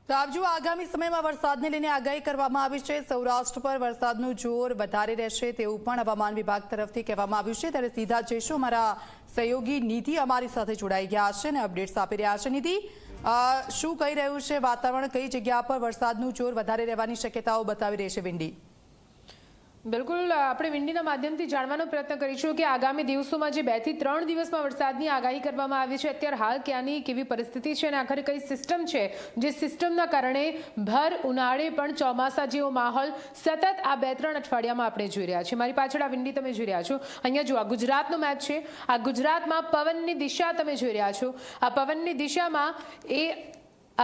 તો આપ જો આગામી સમયમાં વરસાદને લઈને આગાહી કરવામાં આવી છે। સૌરાષ્ટ્ર પર વરસાદનું જોર વધારે રહેશે તેવું પણ હવામાન વિભાગ તરફથી કહેવામાં આવ્યું છે। ત્યારે સીધા જઈશું, અમારા સહયોગી નિધિ અમારી સાથે જોડાઈ ગયા છે અને અપડેટ્સ આપી રહ્યા છે। નિધિ, શું કહી રહ્યું છે વાતાવરણ? કઈ જગ્યા પર વરસાદનું જોર વધારે રહેવાની શક્યતાઓ બતાવી રહી છે વિંડી? બિલકુલ, આપણે વિંડીના માધ્યમથી જાણવાનો પ્રયત્ન કરીશું કે આગામી દિવસોમાં જે 2 થી 3 દિવસમાં વરસાદની આગાહી કરવામાં આવી છે, અત્યારે હાલ ક્યાંની કેવી પરિસ્થિતિ છે અને આખરે કઈ સિસ્ટમ છે જે સિસ્ટમના કારણે ભર ઉનાળે પણ ચોમાસા જેવો માહોલ સતત આ 2-3 અઠવાડિયામાં આપણે જોઈ રહ્યા છીએ। મારી પાછળ આ વિંડી તમે જોઈ રહ્યા છો, અહીંયા જો આ ગુજરાતનો મેપ છે। આ ગુજરાતમાં પવનની દિશા તમે જોઈ રહ્યા છો। આ પવનની દિશામાં એ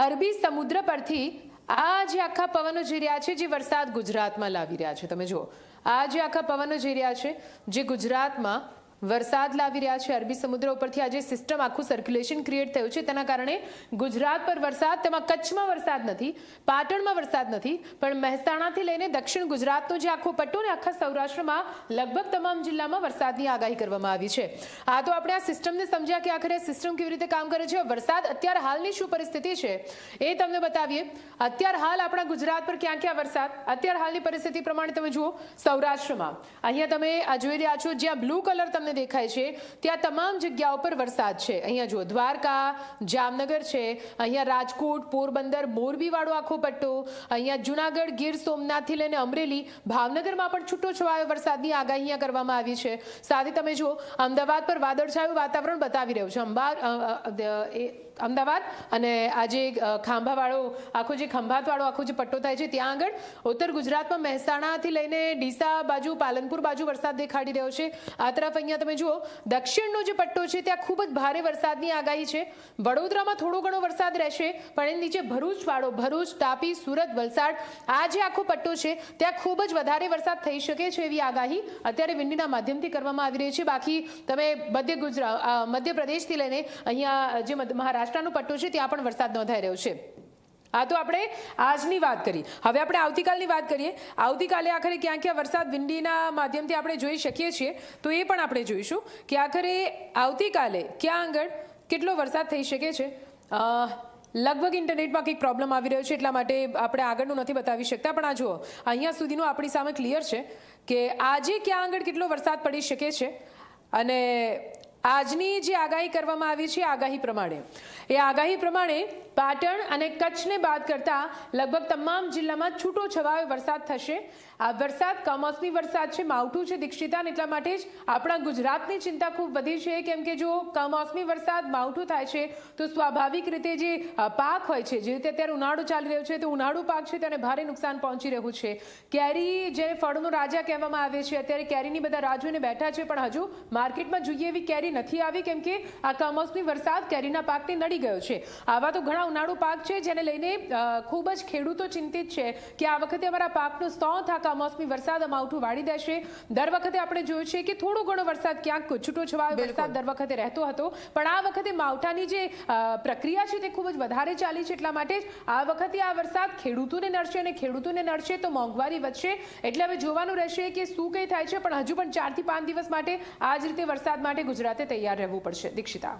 અરબી સમુદ્ર પરથી આ જે આખા પવનો જઈ રહ્યા છે જે વરસાદ ગુજરાતમાં લાવી રહ્યા છે। તમે જુઓ, આ જે આખા પવનો જઈ રહ્યા છે જે ગુજરાતમાં વરસાદ લાવી રહ્યા છે અરબી સમુદ્ર ઉપરથી, આ જે સિસ્ટમ આખું સર્ક્યુલેશન ક્રિએટ થયું છે તેના કારણે ગુજરાત પર વરસાદ, તેમાં કચ્છમાં વરસાદ નથી, પાટણમાં વરસાદ નથી, પણ મહેસાણાથી લઈને દક્ષિણ ગુજરાતનો જે આખો પટ્ટો ને આખા સૌરાષ્ટ્રમાં લગભગ તમામ જિલ્લામાં વરસાદની આગાહી કરવામાં આવી છે। આ તો આપણે આ સિસ્ટમને સમજ્યા કે આખરે સિસ્ટમ કેવી રીતે કામ કરે છે। વરસાદ અત્યારે હાલની શું પરિસ્થિતિ છે એ તમને બતાવીએ। અત્યારે હાલ આપણા ગુજરાત પર ક્યાં ક્યાં વરસાદ, અત્યારે હાલની પરિસ્થિતિ પ્રમાણે તમે જુઓ, સૌરાષ્ટ્રમાં અહીંયા તમે આ જોઈ રહ્યા છો, જ્યાં બ્લુ કલર તમને દેખાય છે ત્યાં તમામ જગ્યાઓ પર વરસાદ છે। અહીંયા જુઓ, દ્વારકા, જામનગર છે, અહીંયા રાજકોટ, પોરબંદર, મોરબી વાળો આખો પટ્ટો, અહીંયા જુનાગઢ, ગીર સોમનાથથી લઈને અમરેલી, ભાવનગરમાં પણ છૂટો છવાયો વરસાદની આગાહી અહીંયા કરવામાં આવી છે। સાથે તમે જુઓ, અમદાવાદ પર વાદળછાયું વાતાવરણ બતાવી રહ્યું છે। અમદાવાદ અને આ જે ખાંભાવાળો આખો જે ખંભાતવાળો આખો જે પટ્ટો થાય છે ત્યાં આગળ ઉત્તર ગુજરાતમાં મહેસાણાથી લઈને ડીસા બાજુ, પાલનપુર બાજુ વરસાદ દેખાડી રહ્યો છે। આ તરફ અહીંયા તમે જુઓ, દક્ષિણનો જે પટ્ટો છે ત્યાં ખૂબ જ ભારે વરસાદની આગાહી છે। વડોદરામાં થોડો ઘણો વરસાદ રહેશે, પણ એની નીચે ભરૂચવાળો, ભરૂચ, તાપી, સુરત, વલસાડ, આ જે આખો પટ્ટો છે ત્યાં ખૂબ જ વધારે વરસાદ થઈ શકે છે એવી આગાહી અત્યારે વિંડીના માધ્યમથી કરવામાં આવી રહી છે। બાકી તમે મધ્યપ્રદેશથી લઈને અહીંયા જે મહારાષ્ટ્રનો પટ્ટો છે ત્યાં પણ વરસાદ નોંધાઈ રહ્યો છે। આ તો આપણે આજની વાત કરી। હવે આપણે આવતીકાલની વાત કરીએ। આવતીકાલે આખરે ક્યાં ક્યાં વરસાદ વિંડીના માધ્યમથી આપણે જોઈ શકીએ છીએ તો એ પણ આપણે જોઈશું કે આખરે આવતીકાલે ક્યાં આગળ કેટલો વરસાદ થઈ શકે છે। લગભગ ઇન્ટરનેટમાં કંઈક પ્રોબ્લેમ આવી રહ્યો છે એટલા માટે આપણે આગળનું નથી બતાવી શકતા, પણ આ જુઓ, અહીંયા સુધીનું આપણી સામે ક્લિયર છે કે આજે ક્યાં આગળ કેટલો વરસાદ પડી શકે છે। અને આજની જે આગાહી કરવામાં આવી છે આગાહી પ્રમાણે પાટણ અને કચ્છને બાદ કરતા લગભગ તમામ જિલ્લામાં છૂટો છવાયો વરસાદ થશે। આ વરસાદ કમોસમી વરસાદ છે, માવઠું છે દીક્ષિતા, એટલા માટે જ આપણા ગુજરાતની ચિંતા ખૂબ વધી છે, કેમ કે જો કમોસમી વરસાદ, માવઠું થાય છે તો સ્વાભાવિક રીતે જે પાક હોય છે, જે રીતે અત્યારે ઉનાળો ચાલી રહ્યો છે તો ઉનાળુ પાક છે તેને ભારે નુકસાન પહોંચી રહ્યું છે। કેરી જે ફળનો રાજા કહેવામાં આવે છે, અત્યારે કેરીની બધા રાહ જોઈને બેઠા છે, પણ હજુ માર્કેટમાં જોઈએ એવી કેરી નથી આવી, કેમ કે આ કમોસમી વરસાદ કેરીના પાકને નડી ગયો છે। આવા તો ઘણા ઉનાળુ પાક છે જેને લઈને ખૂબ જ ખેડૂતો ચિંતિત છે કે આ વખતે અમારા પાકનો 100 કમોસમી વરસાદ માવઠું વાળી દેશે। દર વખતે આપણે જોયું છે કે થોડો ઘણો વરસાદ, ક્યાંક છૂટો છવાયો વરસાદ દર વખતે રહેતો હતો, પણ આ વખતે માવઠાની જે પ્રક્રિયા છે તે ખૂબ જ વધારે ચાલી છે, એટલા માટે જ આ વખતે આ વરસાદ ખેડૂતોને નડશે અને ખેડૂતોને નડશે તો મોંઘવારી વધશે। એટલે હવે જોવાનું રહેશે કે શું કંઈ થાય છે, પણ હજુ પણ 4 થી 5 દિવસ માટે આ જ રીતે વરસાદ માટે ગુજરાતે તૈયાર રહેવું પડશે। દીક્ષિતા।